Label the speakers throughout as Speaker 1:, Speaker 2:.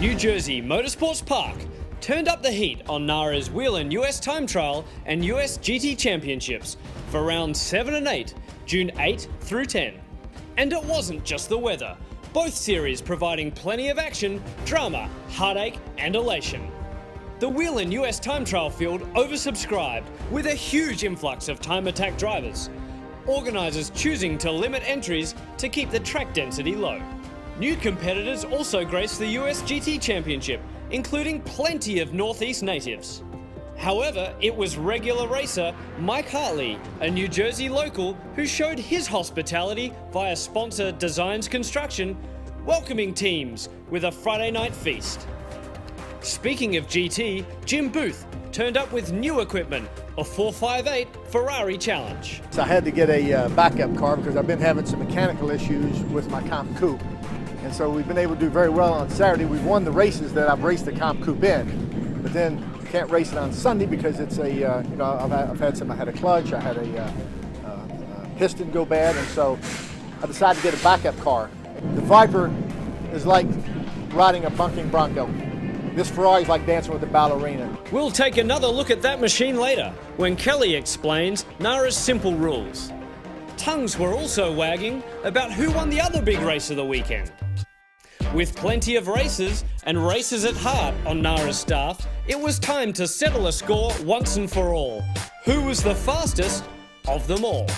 Speaker 1: New Jersey Motorsports Park turned up the heat on NARRA's Whelen US Time Trial and US GT Championships for rounds 7 and 8, June 8 through 10. And it wasn't just the weather, both series providing plenty of action, drama, heartache and elation. The Whelen US Time Trial field oversubscribed with a huge influx of time attack drivers, organisers choosing to limit entries to keep the track density low. New competitors also graced the US GT Championship, including plenty of Northeast natives. However, it was regular racer Mike Hartley, a New Jersey local, who showed his hospitality via sponsor Designs Construction, welcoming teams with a Friday night feast. Speaking of GT, Jim Booth turned up with new equipment, a 458 Ferrari Challenge.
Speaker 2: So I had to get a backup car because I've been having some mechanical issues with my Comp Coupe. And so we've been able to do very well on Saturday. We've won the races that I've raced the Comp Coupe in, but then you can't race it on Sunday because it's a, I've had a clutch, I had a piston go bad, and so I decided to get a backup car. The Viper is like riding a bunking Bronco. This Ferrari's like dancing with the ballerina.
Speaker 1: We'll take another look at that machine later, when Kelly explains NARRA's simple rules. Tongues were also wagging about who won the other big race of the weekend. With plenty of races and racers at heart on NARRA's staff, it was time to settle a score once and for all. Who was the fastest of them all?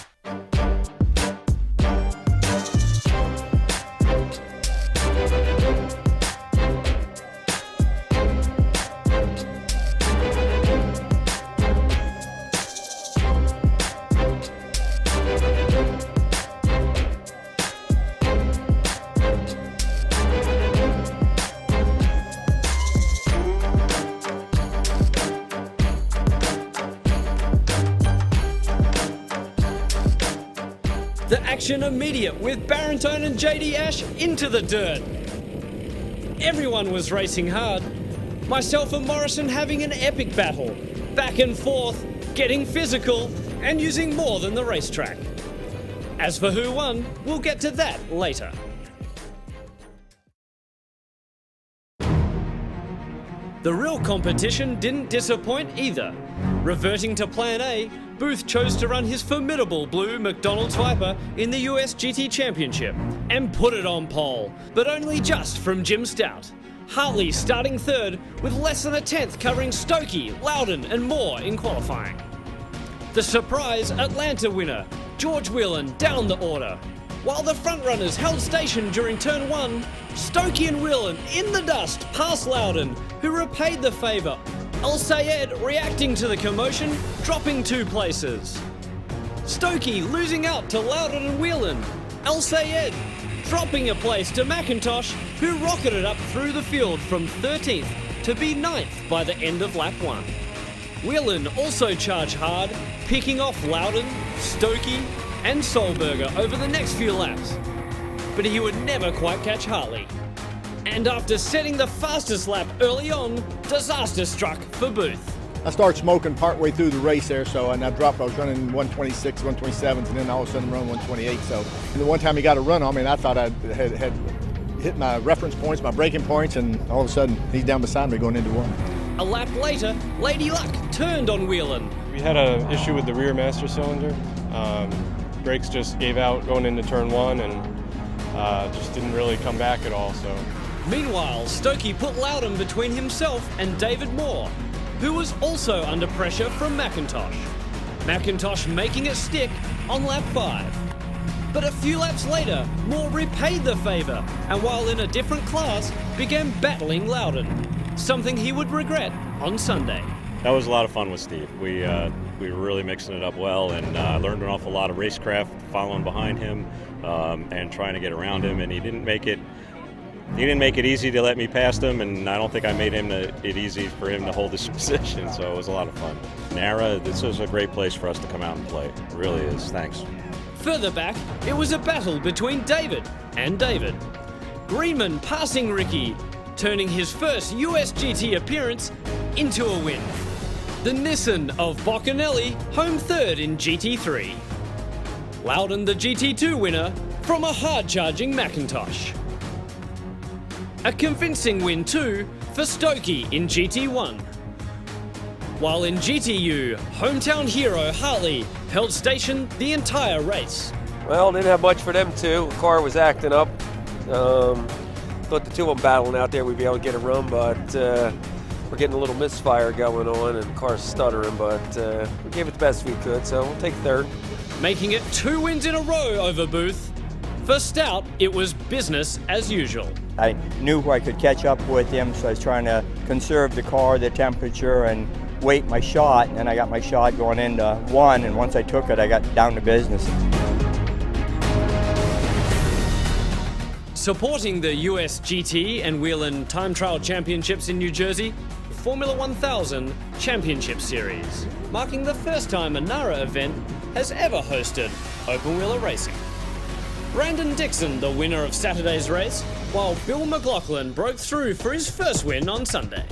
Speaker 1: The action immediate with Barrington and JD Ash into the dirt. Everyone was racing hard. Myself and Morrison having an epic battle. Back and forth, getting physical, and using more than the racetrack. As for who won, we'll get to that later. The real competition didn't disappoint either. Reverting to plan A, Booth chose to run his formidable blue McDonald's Viper in the US GT Championship and put it on pole, but only just from Jim Stout. Hartley starting third with less than a tenth covering Stokey, Loudon and Moore in qualifying. The surprise Atlanta winner, George Whelan, down the order. While the frontrunners held station during turn 1, Stokey and Whelan in the dust past Loudon, who repaid the favour. Al Sayed reacting to the commotion, dropping 2 places. Stokey losing out to Loudon and Whelan. Al Sayed dropping a place to McIntosh, who rocketed up through the field from 13th to be 9th by the end of lap 1. Whelan also charged hard, picking off Loudon, Stokey and Solberger over the next few laps. But he would never quite catch Hartley. And after setting the fastest lap early on, disaster struck for Booth.
Speaker 2: I started smoking partway through the race there, and I dropped. I was running 126, 127s, and then all of a sudden I'm running 128. So the one time he got a run on me, and I thought I had hit my reference points, my braking points, and all of a sudden he's down beside me going into 1.
Speaker 1: A lap later, Lady Luck turned on Whelan.
Speaker 3: We had an issue with the rear master cylinder. Brakes just gave out going into turn 1 and just didn't really come back at all. So.
Speaker 1: Meanwhile, Stokey put Loudon between himself and David Moore, who was also under pressure from McIntosh. McIntosh making it stick on lap 5. But a few laps later, Moore repaid the favour, and while in a different class, began battling Loudon, something he would regret on Sunday.
Speaker 4: That was a lot of fun with Steve. We were really mixing it up well, and I learned an awful lot of racecraft following behind him and trying to get around him, and he didn't make it easy to let me past him, and I don't think I made it easy for him to hold his position, so it was a lot of fun. NARRA, this is a great place for us to come out and play. It really is. Thanks.
Speaker 1: Further back, it was a battle between David and David. Greenman passing Ricky, turning his first US GT appearance into a win. The Nissan of Boccanelli, home third in GT3. Loudon the GT2 winner from a hard-charging McIntosh. A convincing win too for Stokey in GT1. While in GTU, hometown hero Hartley held station the entire race.
Speaker 5: Well, didn't have much for them too. The car was acting up. Thought the two of them battling out there we'd be able to get a run, but we're getting a little misfire going on and the car's stuttering, but we gave it the best we could, so we'll take third.
Speaker 1: Making it 2 wins in a row over Booth. For Stout, it was business as usual.
Speaker 6: I knew I could catch up with him, so I was trying to conserve the car, the temperature, and wait my shot, and I got my shot going into 1, and once I took it, I got down to business.
Speaker 1: Supporting the US GT and Whelen Time Trial Championships in New Jersey, Formula 1000 Championship Series, marking the first time a NARRA event has ever hosted open-wheeler racing. Brandon Dixon, the winner of Saturday's race, while Bill McLaughlin broke through for his first win on Sunday.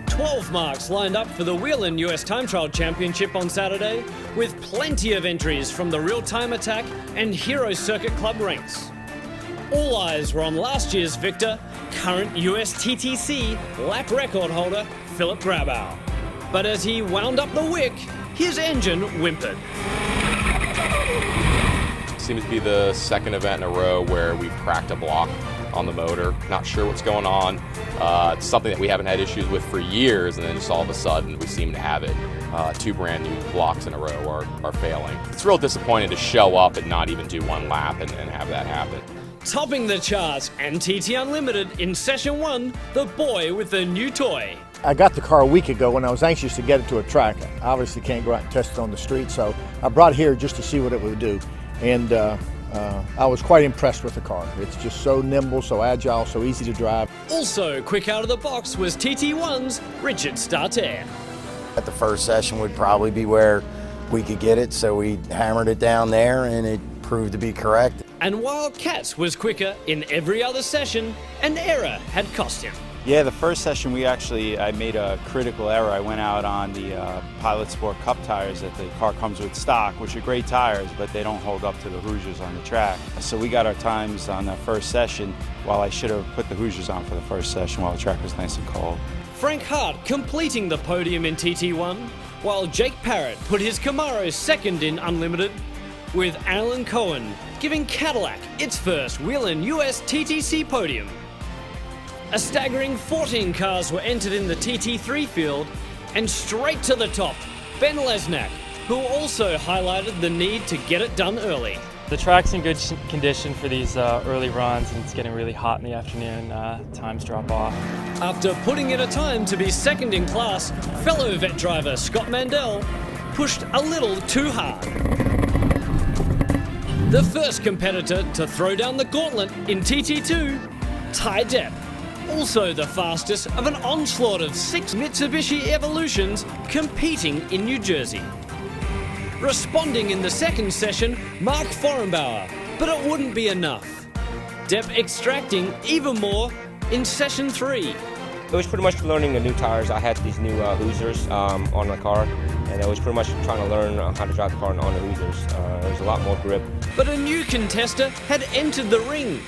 Speaker 1: 12 marks lined up for the Whelen US Time Trial Championship on Saturday, with plenty of entries from the Real Time Attack and Hero Circuit Club ranks. All eyes were on last year's victor, current US TTC lap record holder Philip Grabau. But as he wound up the wick, his engine whimpered.
Speaker 7: Seems to be the second event in a row where we've cracked a block on the motor. Not sure what's going on. It's something that we haven't had issues with for years, and then just all of a sudden we seem to have it. 2 brand new blocks in a row are failing. It's real disappointing to show up and not even do 1 lap and have that happen.
Speaker 1: Topping the charts and TT Unlimited in session 1, the boy with the new toy.
Speaker 2: I got the car a week ago when I was anxious to get it to a track. I obviously can't go out and test it on the street, so I brought it here just to see what it would do. And I was quite impressed with the car. It's just so nimble, so agile, so easy to drive.
Speaker 1: Also quick out of the box was TT1's Richard Starter.
Speaker 8: At the first session would probably be where we could get it, so we hammered it down there and it proved to be correct.
Speaker 1: And while Katz was quicker in every other session, an error had cost him.
Speaker 9: Yeah, the first session I made a critical error. I went out on the Pilot Sport Cup tires that the car comes with stock, which are great tires, but they don't hold up to the Hoosiers on the track. So we got our times on the first session, while I should have put the Hoosiers on for the first session while the track was nice and cold.
Speaker 1: Frank Hart completing the podium in TT1, while Jake Parrott put his Camaro second in Unlimited, with Alan Cohen giving Cadillac its first Whelen US TTC podium. A staggering 14 cars were entered in the TT3 field, and straight to the top, Ben Lesnak, who also highlighted the need to get it done early.
Speaker 10: The track's in good condition for these early runs, and it's getting really hot in the afternoon. Times drop off.
Speaker 1: After putting in a time to be second in class, fellow vet driver Scott Mandel pushed a little too hard. The first competitor to throw down the gauntlet in TT2, Ty Depp, also the fastest of an onslaught of 6 Mitsubishi Evolutions competing in New Jersey. Responding in the second session, Mark Forenbauer, but it wouldn't be enough. Depp extracting even more in session 3.
Speaker 11: It was pretty much learning the new tires. I had these new Hoosiers on my car, and I was pretty much trying to learn how to drive the car on the Hoosiers. There's a lot more grip.
Speaker 1: But a new contestant had entered the ring.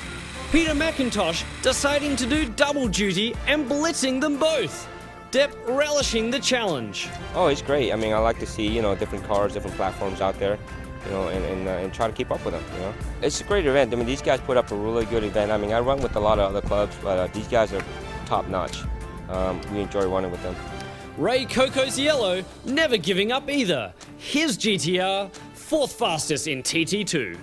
Speaker 1: Peter McIntosh deciding to do double duty and blitzing them both. Depp relishing the challenge.
Speaker 11: Oh, it's great. I mean, I like to see, different cars, different platforms out there, and try to keep up with them, It's a great event. I mean, these guys put up a really good event. I mean, I run with a lot of other clubs, but these guys are top-notch. We enjoy running with them.
Speaker 1: Ray Cocosiello never giving up either. His GTR, 4th fastest in TT2.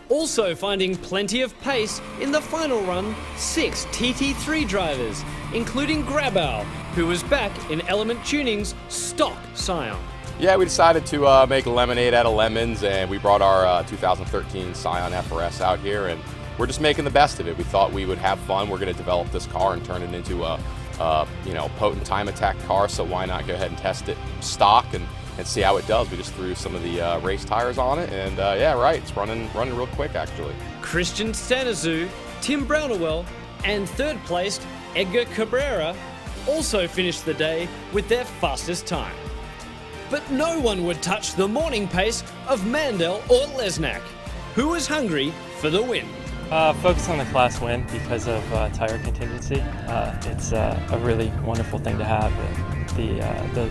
Speaker 1: Also finding plenty of pace in the final run, 6 TT3 drivers, including Grabau, who was back in Element Tuning's stock Scion.
Speaker 7: Yeah, we decided to make lemonade out of lemons, and we brought our 2013 Scion FRS out here, and we're just making the best of it. We thought we would have fun. We're going to develop this car and turn it into a potent time attack car, so why not go ahead and test it stock and see how it does. We just threw some of the race tires on it, and it's running real quick actually.
Speaker 1: Christian Stanizu, Tim Brownawell, and third placed Edgar Cabrera also finished the day with their fastest time. but no one would touch the morning pace of Mandel or Lesnak, who was hungry for the win.
Speaker 10: Focus on the class win because of tire contingency. It's a really wonderful thing to have. The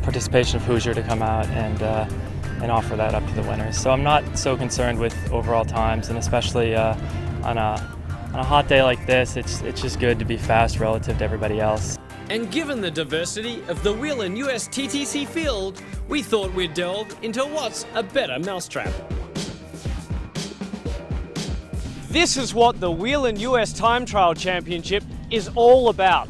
Speaker 10: participation of Hoosier to come out and offer that up to the winners. So I'm not so concerned with overall times, and especially on a hot day like this, it's just good to be fast relative to everybody else.
Speaker 1: And given the diversity of the Whelen US TTC field, we thought we'd delve into what's a better mousetrap. This is what the Whelen US Time Trial Championship is all about.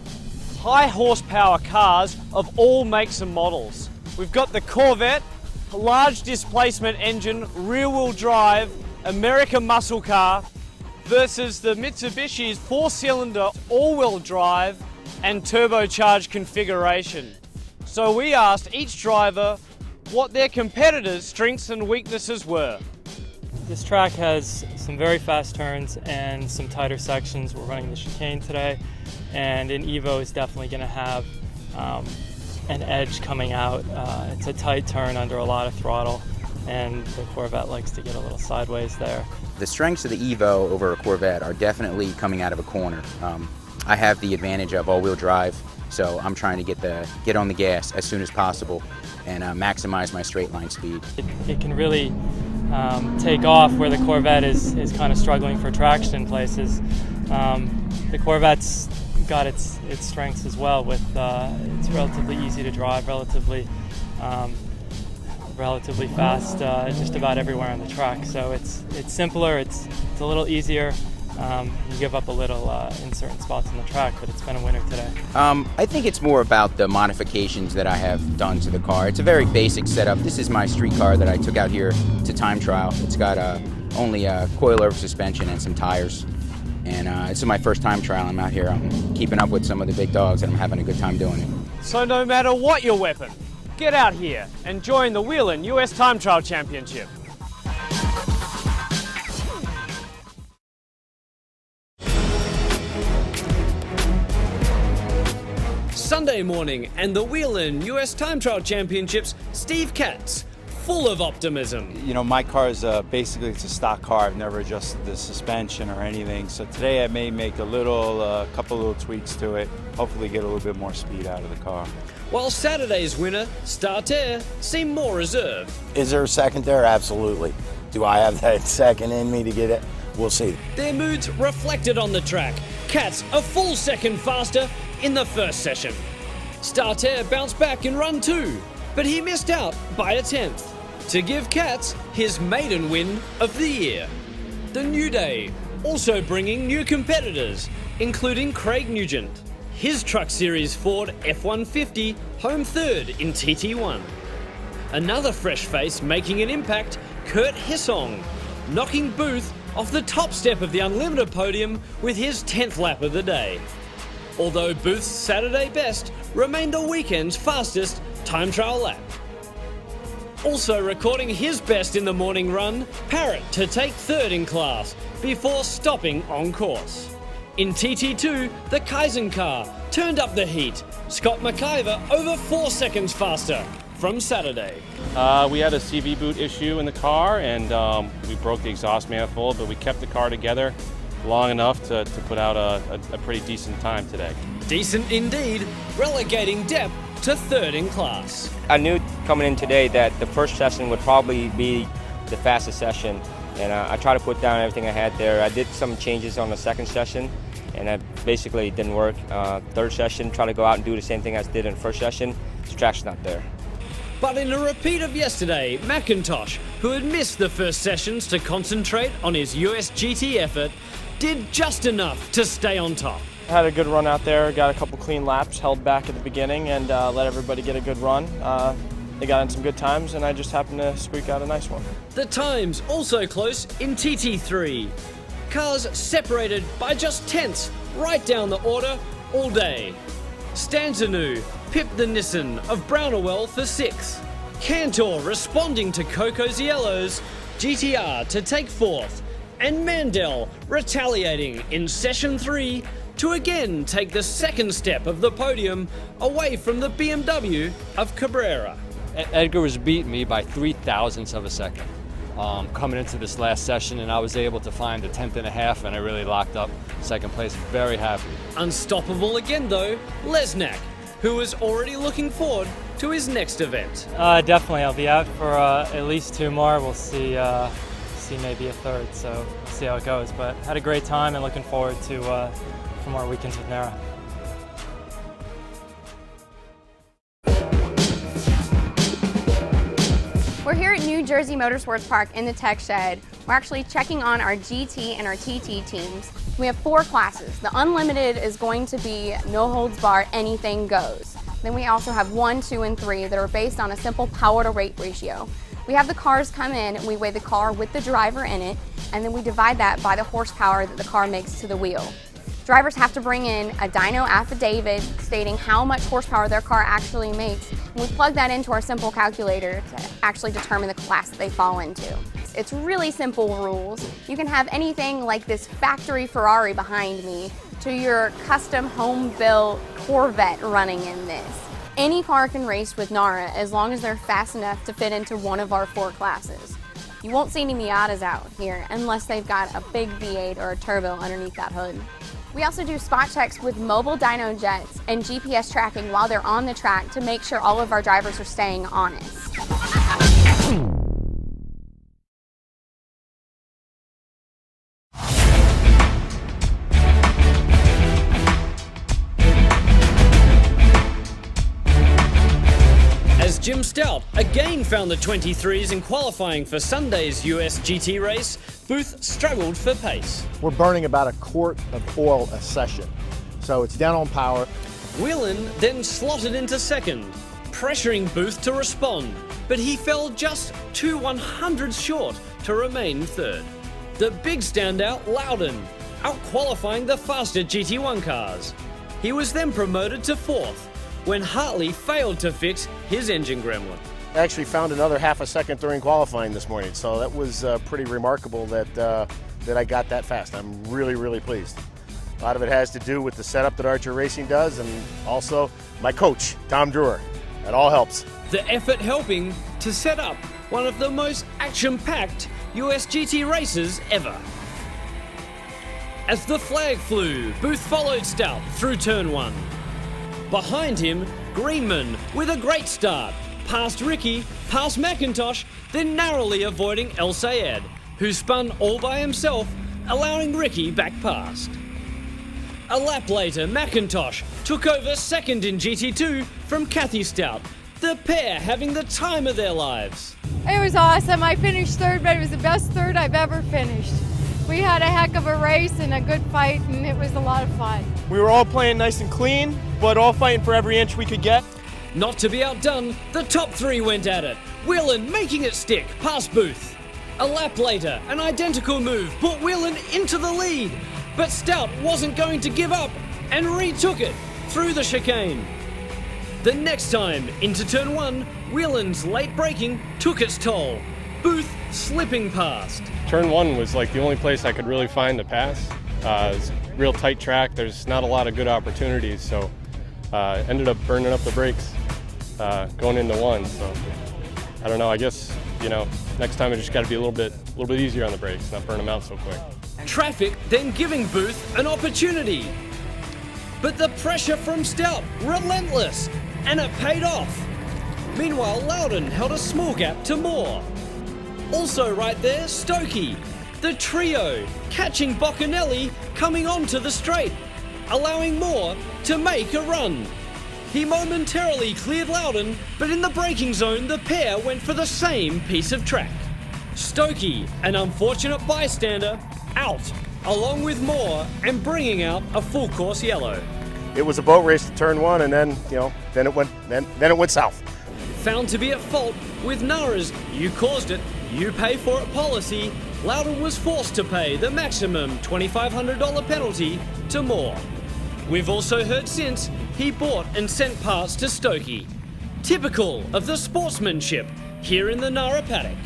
Speaker 1: High horsepower cars of all makes and models. We've got the Corvette, a large displacement engine, rear wheel drive, American muscle car, versus the Mitsubishi's 4-cylinder all-wheel drive and turbocharged configuration. So we asked each driver what their competitors' strengths and weaknesses were.
Speaker 10: This track has some very fast turns and some tighter sections. We're running the chicane today, and an Evo is definitely going to have an edge coming out. It's a tight turn under a lot of throttle, and the Corvette likes to get a little sideways there.
Speaker 12: The strengths of the Evo over a Corvette are definitely coming out of a corner. I have the advantage of all-wheel drive, so I'm trying to get on the gas as soon as possible and maximize my straight line speed.
Speaker 10: It can really take off where the Corvette is kind of struggling for traction in places. The Corvette's got its strengths as well. With it's relatively easy to drive, relatively fast, just about everywhere on the track. So it's simpler. It's a little easier. You give up a little in certain spots on the track, but it's been a winner today.
Speaker 12: I think it's more about the modifications that I have done to the car. It's a very basic setup. This is my street car that I took out here to time trial. It's got only a coilover suspension and some tires. And it's my first time trial. I'm out here. I'm keeping up with some of the big dogs, and I'm having a good time doing it.
Speaker 1: So no matter what your weapon, get out here and join the Whelen US Time Trial Championship. Sunday morning and the Whelen US Time Trial Championships, Steve Katz, full of optimism.
Speaker 9: You know, my car is basically it's a stock car. I've never adjusted the suspension or anything. So today I may make a couple little tweaks to it. Hopefully get a little bit more speed out of the car.
Speaker 1: While Saturday's winner, Starter, seemed more reserved.
Speaker 8: Is there a second there? Absolutely. Do I have that second in me to get it? We'll see.
Speaker 1: Their moods reflected on the track. Katz a full second faster in the first session. Starter bounced back in run 2, but he missed out by a 10th to give Katz his maiden win of the year. The New Day also bringing new competitors, including Craig Nugent, his Truck Series Ford F-150 home third in TT1. Another fresh face making an impact, Kurt Hissong, knocking Booth off the top step of the Unlimited podium with his 10th lap of the day. Although Booth's Saturday best remained the weekend's fastest time trial lap. Also recording his best in the morning run, Parrott to take third in class before stopping on course. In TT2, the Kaizen car turned up the heat. Scott McIver over 4 seconds faster from Saturday.
Speaker 3: We had a CV boot issue in the car, and we broke the exhaust manifold, but we kept the car together long enough to put out a pretty decent time today.
Speaker 1: Decent indeed, relegating Depp to third in class.
Speaker 11: I knew coming in today that the first session would probably be the fastest session, and I tried to put down everything I had there. I did some changes on the second session, and that basically didn't work. Third session, try to go out and do the same thing as I did in the first session. The track's not there.
Speaker 1: But in a repeat of yesterday, McIntosh, who had missed the first sessions to concentrate on his US GT effort, did just enough to stay on top.
Speaker 10: Had a good run out there, got a couple clean laps, held back at the beginning, and let everybody get a good run. They got in some good times, and I just happened to squeak out a nice one.
Speaker 1: The times also close in TT3. Cars separated by just tenths right down the order all day. Stanzanu pipped the Nissan of Brownawell for 6th. Cantor responding to Coco's Yellows, GTR to take 4th. And Mandel retaliating in session 3 to again take the second step of the podium away from the BMW of Cabrera.
Speaker 13: Edgar was beating me by 0.003 of a second coming into this last session, and I was able to find a 10th and a half, and I really locked up second place. Very happy.
Speaker 1: Unstoppable again though, Lesnak, who was already looking forward to his next event.
Speaker 10: Definitely, I'll be out for at least 2 more. We'll see maybe a third, so we'll see how it goes. But had a great time and looking forward to more weekends with NARRA.
Speaker 14: We're here at New Jersey Motorsports Park in the Tech Shed. We're actually checking on our GT and our TT teams. We have 4 classes. The Unlimited is going to be no holds barred, anything goes. Then we also have 1, 2, and 3 that are based on a simple power to weight ratio. We have the cars come in and we weigh the car with the driver in it, and then we divide that by the horsepower that the car makes to the wheel. Drivers have to bring in a dyno affidavit stating how much horsepower their car actually makes, and we plug that into our simple calculator to actually determine the class that they fall into. It's really simple rules. You can have anything like this factory Ferrari behind me to your custom home-built Corvette running in this. Any car can race with NARRA as long as they're fast enough to fit into one of our 4 classes. You won't see any Miatas out here unless they've got a big V8 or a turbo underneath that hood. We also do spot checks with mobile dyno jets and GPS tracking while they're on the track to make sure all of our drivers are staying honest.
Speaker 1: Jim Stout again found the 23s in qualifying for Sunday's US GT race. Booth struggled for pace.
Speaker 2: We're burning about a quart of oil a session, so it's down on power.
Speaker 1: Whelan then slotted into second, pressuring Booth to respond, but he fell just 2 100ths short to remain third. The big standout, Loudon, out-qualifying the faster GT1 cars. He was then promoted to fourth, when Hartley failed to fix his engine gremlin.
Speaker 15: I actually found another half a second during qualifying this morning, so that was pretty remarkable that I got that fast. I'm really, really pleased. A lot of it has to do with the setup that Archer Racing does, and also my coach, Tom Drewer. That all helps.
Speaker 1: The effort helping to set up one of the most action-packed US GT races ever. As the flag flew, Booth followed Stout through turn 1. Behind him, Greenman with a great start, past Ricky, past McIntosh, then narrowly avoiding El Sayed, who spun all by himself, allowing Ricky back past. A lap later, McIntosh took over second in GT2 from Kathy Stout, the pair having the time of their lives.
Speaker 16: It was awesome. I finished third, but it was the best third I've ever finished. We had a heck of a race and a good fight, and it was a lot of fun.
Speaker 17: We were all playing nice and clean, but all fighting for every inch we could get.
Speaker 1: Not to be outdone, the top 3 went at it. Whelan making it stick past Booth. A lap later, an identical move put Whelan into the lead, but Stout wasn't going to give up and retook it through the chicane. The next time, into turn 1, Whelan's late braking took its toll. Booth slipping past.
Speaker 3: Turn 1 was like the only place I could really find to pass. It's a real tight track. There's not a lot of good opportunities, so ended up burning up the brakes going into 1. So I don't know. I guess next time I just got to be a little bit easier on the brakes, not burn them out so quick.
Speaker 1: Traffic then giving Booth an opportunity, but the pressure from Stout relentless, and it paid off. Meanwhile, Loudon held a small gap to Moore. Also right there, Stokey, the trio, catching Boccanelli coming onto the straight, allowing Moore to make a run. He momentarily cleared Loudon, but in the braking zone, the pair went for the same piece of track. Stokey, an unfortunate bystander, out, along with Moore, and bringing out a full course yellow.
Speaker 15: It was a boat race to turn 1, and then then it went south.
Speaker 1: Found to be at fault with NARRA's "you caused it, you pay for it" policy, Loudon was forced to pay the maximum $2,500 penalty to Moore. We've also heard since he bought and sent parts to Stokey. Typical of the sportsmanship here in the NARRA paddock.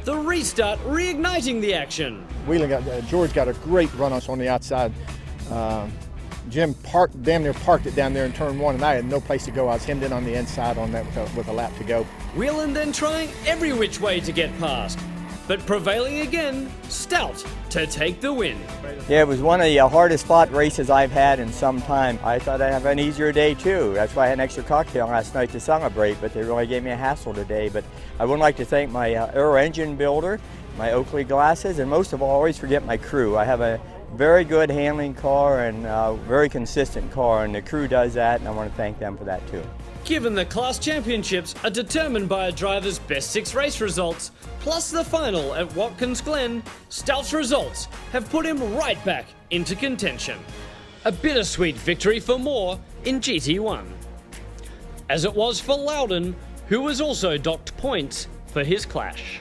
Speaker 1: The restart reigniting the action.
Speaker 2: George got a great run on the outside. Jim damn near parked it down there in turn 1, and I had no place to go. I was hemmed in on the inside on that with a lap to go.
Speaker 1: Whelan then trying every which way to get past, but prevailing again, Stout to take the win.
Speaker 6: Yeah, it was one of the hardest fought races I've had in some time. I thought I'd have an easier day too. That's why I had an extra cocktail last night to celebrate, but they really gave me a hassle today. But I would like to thank my aero engine builder, my Oakley glasses, and most of all, always forget my crew. I have a very good handling car and a very consistent car, and the crew does that, and I want to thank them for that too.
Speaker 1: Given the class championships are determined by a driver's best 6 race results, plus the final at Watkins Glen, Stout's results have put him right back into contention. A bittersweet victory for Moore in GT1. As it was for Loudon, who was also docked points for his clash.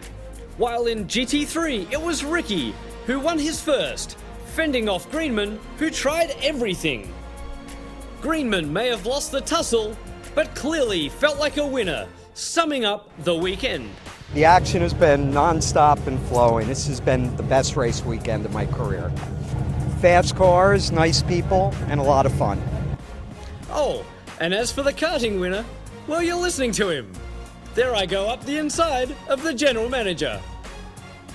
Speaker 1: While in GT3, it was Ricky who won his first, fending off Greenman, who tried everything. Greenman may have lost the tussle, but clearly felt like a winner, summing up the weekend.
Speaker 18: The action has been non-stop and flowing. This has been the best race weekend of my career. Fast cars, nice people, and a lot of fun.
Speaker 1: Oh, and as for the karting winner, well, you're listening to him. There I go up the inside of the general manager.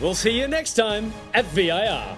Speaker 1: We'll see you next time at VIR.